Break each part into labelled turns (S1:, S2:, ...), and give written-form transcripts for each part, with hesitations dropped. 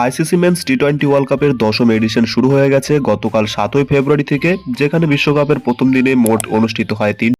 S1: ICC men's টি-20 world কাপের ১০ম addition শুরু হয়ে গেছে গতকাল ৭ই ফেব্রুয়ারি থেকে, যেখানে বিশ্বকাপের প্রথম দিনে মোট অনুষ্ঠিত হয় ৩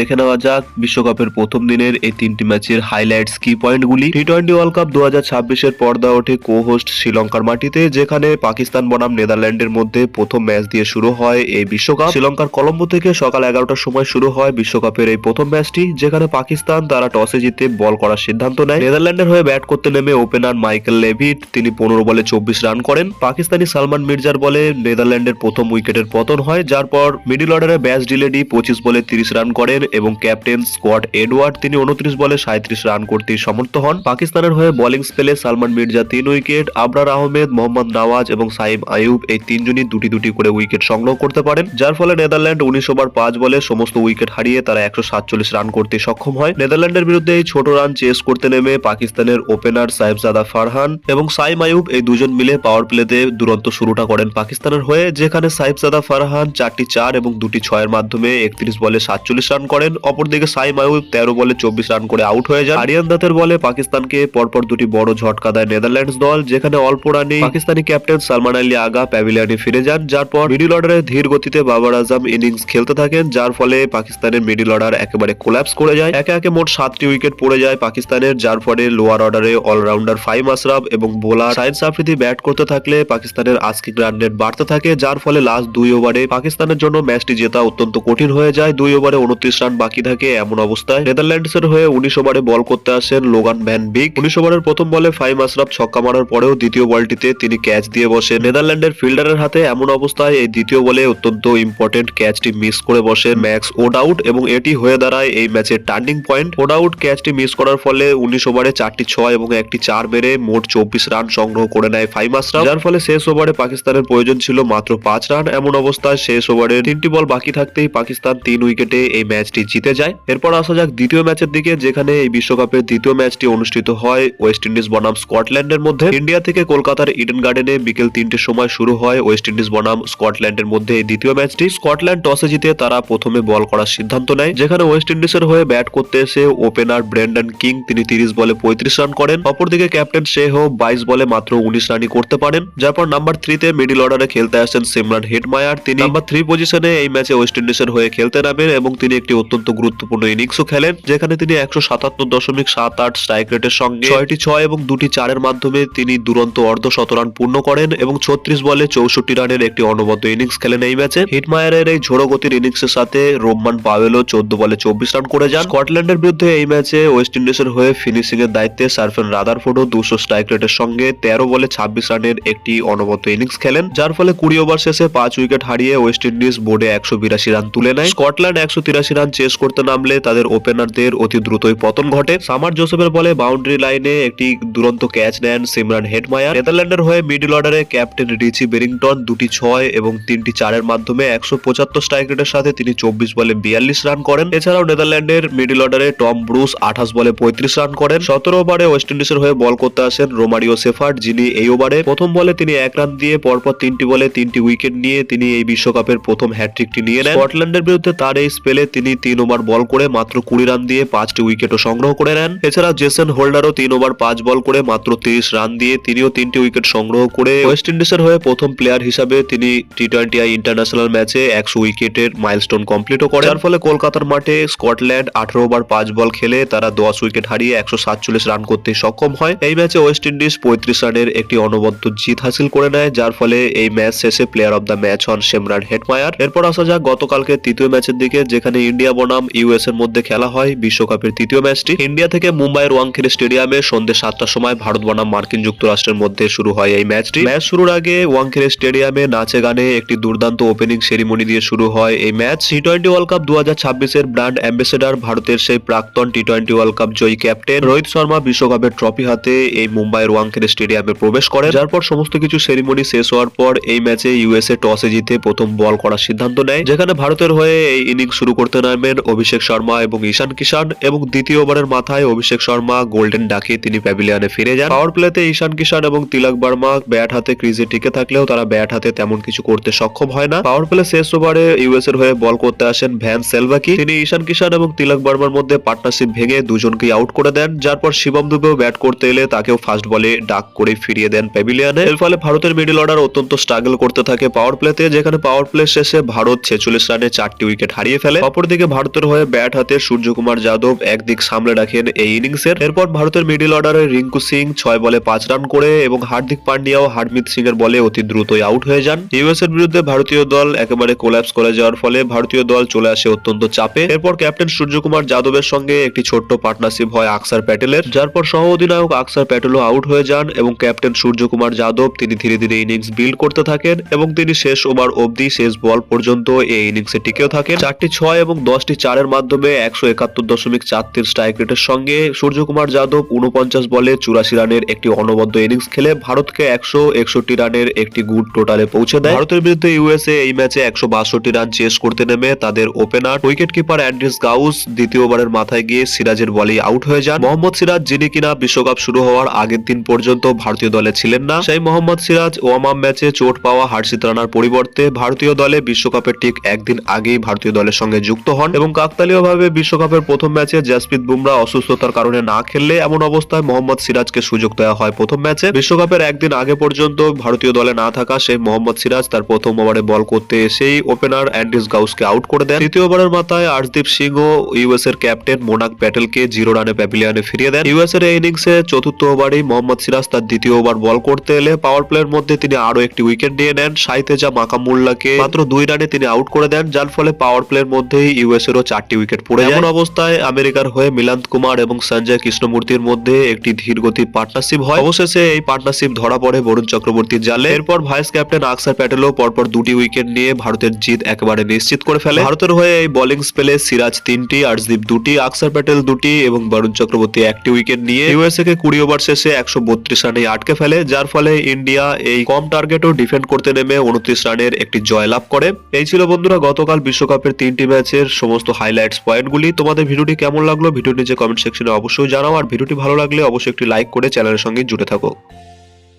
S1: দেখে নেওয়া যাক বিশ্বকাপের প্রথম দিনের এই ৩টি ম্যাচের হাইলাইটস কি পয়েন্টগুলি। টি-20 ওয়ার্ল্ড কাপ ২০২৬-এর পর্দা ওঠে কো-হোস্ট শ্রীলঙ্কার মাটিতে, যেখানে পাকিস্তান বনাম নেদারল্যান্ডের মধ্যে প্রথম ম্যাচ দিয়ে শুরু হয় এই বিশ্বকাপ। শ্রীলঙ্কার কলম্বো থেকে সকাল ১১টার সময় শুরু হয় বিশ্বকাপের এই প্রথম ম্যাচটি, যেখানে পাকিস্তান তারা টসে জিতে বল করার সিদ্ধান্ত নেয়। নেদারল্যান্ডের হয়ে ব্যাট করতে নেমে ওপেনার মাইকেল লেভিট তিনি ১৫ বলে ২৪ রান করেন। পাকিস্তানি সালমান মির্জার বলে নেদারল্যান্ডের প্রথম উইকেটের পতন হয়, যার পর মিডল অর্ডারে ব্যাস ডিলেডি ২৫ বলে ৩০ রান করেন এবং ক্যাপ্টেন স্কট এডওয়ার্ড তিনি ২৯ বলে ৩৭ রান করতেই সমর্থ হন। পাকিস্তানের হয়ে বোলিং স্পেলে সালমান মির্জা ৩ উইকেট, আবরার আহমেদ, মোহাম্মদ নওয়াজ এবং সাইম আইয়ুব এই তিনজনই দুটি দুটি করে উইকেট সংগ্রহ করতে পারেন, যার ফলে নেদারল্যান্ড ১৯ ওভার ৫ বলে সমস্ত উইকেট হারিয়ে তারা ১৪৭ রান করতে সক্ষম হয়। নেদারল্যান্ডের বিরুদ্ধে এই ছোট রান চেস করতে নেমে পাকিস্তানের ওপেনার সাহেবজাদা ফারহান এবং সাইম আইয়ুব এই দুজন মিলে পাওয়ার প্লেতে দুরন্ত শুরুটা করেন পাকিস্তানের হয়ে, যেখানে সাহেবজাদা ফারহান ৪টি ৪ এবং ২টি ৬-এর মাধ্যমে ৩১ বলে ৪৭ রান করেন। অপরদিকে সাইম আইয়ুব ১৩ বলে ২৪ রান করে আউট হয়ে যান। আরিয়ান দাতের বলে পাকিস্তানকে পরপর দুটি বড় ঝটকা দেয় নেদারল্যান্ডস দল, যেখানে অল্প রানে পাকিস্তানি ক্যাপ্টেন সালমান আলী আগা প্যাভিলিয়নে ফিরে যান, যার পর মিডল অর্ডারে ধীর গতিতে বাবর আজম ইনিংস খেলতে থাকেন, যার ফলে পাকিস্তানের মিডল অর্ডার একেবারে কোল্যাপস করে যায়। একে একে মোট ৭টি উইকেট পড়ে যায় পাকিস্তানের, যার ফলে লোয়ার অর্ডারে অলরাউন্ডার ফাহিম আশরাফ এবং বোলার শাহিন আফ্রিদি ব্যাট করতে থাকলে পাকিস্তানের আস্কিং রান রেট বাড়তে থাকে, যার ফলে লাস্ট ২ ওভারে পাকিস্তানের জন্য ম্যাচটি জেতা অত্যন্ত কঠিন হয়ে যায়। ২ ওভারে ২৯ রান বাকি থাকে। এমন অবস্থায় নেদারল্যান্ডসের হয়ে ১৯ ওভারে বল করতে আসেন লোগান ভ্যান বিক। ১৯ ওভারের প্রথম বলে ফাহিম আশরাফ ছক্কা মারার পরেও দ্বিতীয় বলটিতে তিনি ক্যাচ দিয়ে বসেন নেদারল্যান্ডের ফিল্ডারের হাতে। এমন অবস্থায় এই দ্বিতীয় বলে অত্যন্ত ইম্পর্টেন্ট ক্যাচটি মিস করে বসেন ম্যাক্স ওডাউট এবং এটি হয়ে দাঁড়ায় এই ম্যাচের টার্নিং পয়েন্ট। ওডাউট ক্যাচটি মিস করার ফলে ১৯ ওভারে ৪টি ৬ এবং একটি ৪ মেরে মোট ২৪ রান সংগ্রহ করে নেয় ফাহিম আশরাফ, যার ফলে শেষ ওভারে পাকিস্তানের প্রয়োজন ছিল মাত্র ৫ রান। এমন অবস্থায় শেষ ওভারে ৩টি বল বাকি থাকতেই পাকিস্তান ৩ উইকেটে এই ম্যাচটি জিতে যায়। এরপর আসা যাক দ্বিতীয় ম্যাচের দিকে, যেখানে এই বিশ্বকাপের দ্বিতীয় ম্যাচটি অনুষ্ঠিত হয় ওয়েস্ট ইন্ডিজ বনাম স্কটল্যান্ডের মধ্যে। ইন্ডিয়া থেকে কলকাতার ইডেন গার্ডেনে বিকেল ৩টের সময় শুরু হয় ওয়েস্ট ইন্ডিজ বনাম স্কটল্যান্ডের মধ্যে এই দ্বিতীয় ম্যাচটি। স্কটল্যান্ড টসে জিতে তারা প্রথমে বল করার সিদ্ধান্ত নেয়, যেখানে ওয়েস্ট ইন্ডিজের হয়ে ব্যাট করতে এসে ওপেনার ব্রেন্ডন কিং তিনি ৩০ বলে ৩৫ রান করেন। অপরদিকে ক্যাপ্টেন শেহ ২২ বলে মাত্র ১৯ রানই করতে পারেন, যার পর নাম্বার 3-তে মিডল অর্ডারে খেলতে আসেন সিমরান হেটমায়ার, তিনি নাম্বার 3 পজিশনে এই ম্যাচে ওয়েস্ট ইন্ডিজের হয়ে খেলতে নামেন এবং তিনি একটি অত্যন্ত গুরুত্বপূর্ণ ইনিংসও খেলেন, যেখানে তিনি ১৭৭.৭৮ স্ট্রাইক রেটের সঙ্গে ৬টি ৬ এবং ২টি ৪-এর মাধ্যমে তিনি দুরন্ত অর্ধশতরান পূর্ণ করেন এবং ৩৬ বলে ৬৪ রানের একটি অনবদ্য ইনিংস খেলেন এই ম্যাচে। হিটমায়ারের এই ঝোড়ো গতির ইনিংসের সাথে রোমান পাওয়েলও ১৪ বলে ২৪ রান করে যান। স্কটল্যান্ডের বিরুদ্ধে এই ম্যাচে ওয়েস্ট ইন্ডিজের হয়ে ফিনিশিং এর দায়িত্বে সার্ফেন রাদারফোর্ডও ২০০ স্ট্রাইক রেটের সঙ্গে ১৩ বলে ২৬ রানের একটি অনবদ্য ইনিংস খেলেন, যার ফলে ২০ ওভার শেষে ৫ উইকেট হারিয়ে ওয়েস্ট ইন্ডিজ বোর্ডে ১৮২ রান তুলে নেয়। স্কটল্যান্ড ১৮৩ রান চেস করতে নামলে তাদের ওপেনারদের অতি দ্রুতই পতন ঘটে। সামার জোসেফের বলে বাউন্ডারি লাইনে একটি দুরন্ত ক্যাচ নেন সিমরান হেটমায়ার। নেদারল্যান্ডের হয়ে মিডল অর্ডারে ক্যাপ্টেন রিচি বেরিংটন ২টি ৬ এবং ৩টি ৪-এর মাধ্যমে ১৭৫ স্ট্রাইক রেটের সাথে তিনি ২৪ বলে ৪২ রান করেন। এছাড়াও নেদারল্যান্ডের মিডল অর্ডারে টম ব্রুস ২৮ বলে ৩৫ রান করেন। ১৭ ওভারে ওয়েস্ট ইন্ডিজের হয়ে বল করতে আসেন রোমারিও সেফার্ড, যিনি এই ওভারে প্রথম বলে তিনি ১ রান দিয়ে পরপর ৩টি বলে ৩টি উইকেট নিয়ে তিনি এই বিশ্বকাপের প্রথম হ্যাটট্রিকটি নিয়ে নেন। স্কটল্যান্ডের বিরুদ্ধে তার এই স্পেলে তিনি ৩ ওভার বল করে মাত্র ২০ রান দিয়ে ৫টি উইকেটও সংগ্রহ করে নেন। এছাড়া জেসন হোল্ডারও ৩ ওভার ৫ বল করে মাত্র ৩০ রান দিয়ে তিনিও ৩টি উইকেট সংগ্রহ করে ওয়েস্ট ইন্ডিজের হয়ে প্রথম প্লেয়ার হিসাবে তিনি টি-২০ ইন্টারন্যাশনাল ম্যাচে ১০০ উইকেটের মাইলস্টোন কমপ্লিটও করেন, যার ফলে কলকাতার মাঠে স্কটল্যান্ড ১৮ ওভার ৫ বল খেলে তারা ১০ উইকেট হারিয়ে ১৪৭ রান করতে সক্ষম হয়। এই ম্যাচে ওয়েস্ট ইন্ডিজ ৩৫ রানের একটি অনবদ্য জিত হাসিল করে নেয়, যার ফলে এই ম্যাচ শেষে প্লেয়ার অব দ্য ম্যাচ হন সিমরান হেটমায়ার। এরপর আসা যাক গতকালকে তৃতীয় ম্যাচের দিকে, যেখানে ইন্ডিয়া বনাম ইউএস এর মধ্যে খেলা হয় বিশ্বকাপের তৃতীয় ম্যাচটি। ইন্ডিয়া থেকে মুম্বাইয়ের ওয়াংখেড়ে স্টেডিয়ামে সন্ধ্যে ৭টার সময় ভারত বনাম মার্কিন যুক্তরাষ্ট্রের মধ্যে শুরু হয় এই ম্যাচটি। ম্যাচ শুরুর আগে ওয়াংখেড়ে স্টেডিয়ামে নাচে গানে একটি দুর্দান্ত ওপেনিং সেরিমনি দিয়ে শুরু হয় এই ম্যাচ। টি-২০ ওয়ার্ল্ড কাপ ২০২৬-এর ব্র্যান্ড অ্যাম্বাসেডর ভারতের সেই প্রাক্তন টি-২০ ওয়ার্ল্ড কাপ জয়ী ক্যাপ্টেন রোহিত শর্মা বিশ্বকাপের ট্রফি হাতে এই মুম্বাইয়ের ওয়াংখেড়ে স্টেডিয়ামে প্রবেশ করেন, যার পর সমস্ত কিছু সেরিমনি শেষ হওয়ার পর এই ম্যাচে ইউএসএ টসে জিতে প্রথম বল করার সিদ্ধান্ত নেয়, যেখানে ভারতের হয়ে এই ইনিংস শুরু করতে নামেন অভিষেক শর্মা এবং ঈশান কিষান এবং দ্বিতীয় ওভারের মাথায় অভিষেক শর্মা গোল্ডেন ডাকে তিনি প্যাভিলিয়নে ফিরে যান। পাওয়ার প্লেতে ঈশান কিষান এবং তিলক বর্মা ব্যাট হাতে ক্রিজে টিকে থাকলেও তারা ব্যাট হাতে তেমন কিছু করতে সক্ষম হয় না। পাওয়ার প্লে শেষ ওভারে ইউএস এর হয়ে বল করতে আসেন ভ্যান সেলভাকি। তিনি ঈশান কিষান এবং তিলক বর্মার মধ্যে পার্টনারশিপ ভেঙে দুজনকেই আউট করে দেন, যার পর শিবম দুবেও ব্যাট করতে এলে তাকেও ফার্স্ট বলে ডাক করে ফিরিয়ে দেন প্যাভিলিয়নে। এর ফলে ভারতের মিডল অর্ডার অত্যন্ত স্ট্রাগল করতে থাকে পাওয়ার প্লেতে, যেখানে পাওয়ার প্লে শেষে ভারত 46 রানে 4টি উইকেট হারিয়ে ফেলে। অপরদিকে ভারতের হয়ে ব্যাট হাতে সূর্যকুমার যাদব একদিক সামলে রাখেন এই ইনিংসের। এরপর ভারতের মিডল অর্ডারে রিঙ্কু সিং 6 বলে 5 রান করে এবং হার্দিক পান্ডিয়াও হারমিত সিং এর বলে অতি দ্রুতই আউট হয়ে যান। ইউএস এর বিরুদ্ধে ভারতীয় দল একেবারে কোল্যাপস করে যাওয়ার ফলে ভারতীয় দল চলে আসে অত্যন্ত চাপে। এরপর ক্যাপ্টেন সূর্যকুমার যাদবের সঙ্গে একটি ছোট্ট পার্টনারশিপ হয় আকসার প্যাটেলের, যার পর সহ অধিনায়ক আকসার প্যাটেলও আউট হয়ে যান এবং ক্যাপ্টেন সূর্যকুমার যাদব তিনি ধীরে ধীরে ইনিংস বিল্ড করতে থাকেন এবং তিনি শেষ ওভার অবধি শেষ বল পর্যন্ত এই ইনিংসে টিকেও থাকেন। 4টি 6 এবং 10টি 4-এর মাধ্যমে 171.43 স্ট্রাইক রেটের সঙ্গে সূর্যকুমার যাদব 49 বলে 84 রানের একটি অনবদ্য ইনিংস খেলে ভারতকে 161 রানের একটি গুড টোটালে পৌঁছে দেয়। ভারতের বিরুদ্ধে ইউএসএ এই ম্যাচে 162 রান চেস করতে নেমে তাদের opener wicket keeper Andrés Gauss দ্বিতীয় ওভারের মাথায় গিয়ে সিরাজের বলেই আউট হয়ে যান। মোহাম্মদ সিরাজ, যিনি কিনা বিশ্বকাপ শুরু হওয়ার আগের দিন পর্যন্ত ভারতীয় দলে ছিলেন না, সেই মোহাম্মদ সিরাজ ওয়ার্ম আপ ম্যাচে চোট পাওয়া হর্ষিত রানার পরিবর্তে ভারতীয় দলে বিশ্বকাপের ঠিক একদিন আগেই ভারতীয় দলের সঙ্গে যুক্ত হন এবং কাকতালীয়ভাবে বিশ্বকাপের প্রথম ম্যাচে জসপ্রীত বুমরা অসুস্থতার কারণে না খেললে এমন অবস্থায় মোহাম্মদ সিরাজকে সুযোগ দেওয়া হয় প্রথম ম্যাচে। বিশ্বকাপের একদিন আগে পর্যন্ত ভারতীয় দলে না থাকা সেই মোহাম্মদ সিরাজ তার প্রথম ওভারে বল করতে এসেই ওপেনার অ্যান্ড্রিস গাউসকে আউট করে দেন। তৃতীয় ওভারের মাথায় আর্শদীপ সিং ও ইউএস এর ক্যাপ্টেন মোনাক প্যাটেলকে 0 রানে প্যাভিলিয়নে ফিরিয়ে দেন। ইউএস এর এই ইনিংসে চতুর্থ ওভারেই মোহাম্মদ সিরাজ তার দ্বিতীয় ওভার বল করতে এলে পাওয়ার প্লের মধ্যে তিনি আরো একটি উইকেট নিয়ে নেন। সাইতেজা মাকামুল্লাহকে মাত্র 2 রানে তিনি আউট করে দেন, যার ফলে পাওয়ার প্লের মধ্যেই ইউএস এরও 4টি উইকেট পড়ে যায়। এমন অবস্থায় আমেরিকার হয়ে মিলান্ত কুমার এবং সঞ্জয় কৃষ্ণমূর্তির মধ্যে একটি ধীরগতির পার্টনারশিপ হয়। অবশেষে এই পার্টনারশিপ ধরা পড়ে বরুণ চক্রবর্তীর জালে। এরপর ভাইস ক্যাপ্টেন আকসার প্যাটেলও পরপর 2টি উইকেট নিয়ে ভারতের জিত একেবারে নিশ্চিত করে ফেলে। ভারতের হয়ে এই বোলিং স্পেলে সিরাজ 3টি, আর্শদীপ 2টি, আকসার প্যাটেল 2টি এবং বরুণ চক্রবর্তী 1টি উইকেট নিয়ে ইউএসএ কে 20 ওভার শেষে 132 রানে আটকে ফেলে, যার ফলে ইন্ডিয়া এই কম টার্গেটও ডিফেন্ড করতে নেমে 29 রানের একটি জয় লাভ করে। এই ছিল বন্ধুরা গতকাল বিশ্বকাপের 3টি ম্যাচের সমস্ত হাইলাইটস পয়েন্টগুলি। তোমাদের ভিডিওটি কেমন লাগলো ভিডিও নিচে কমেন্ট সেকশনে অবশ্যই জানাও, আর ভিডিওটি ভালো লাগলে অবশ্যই একটি লাইক করে চ্যানেলের সঙ্গে জুড়ে থাকো।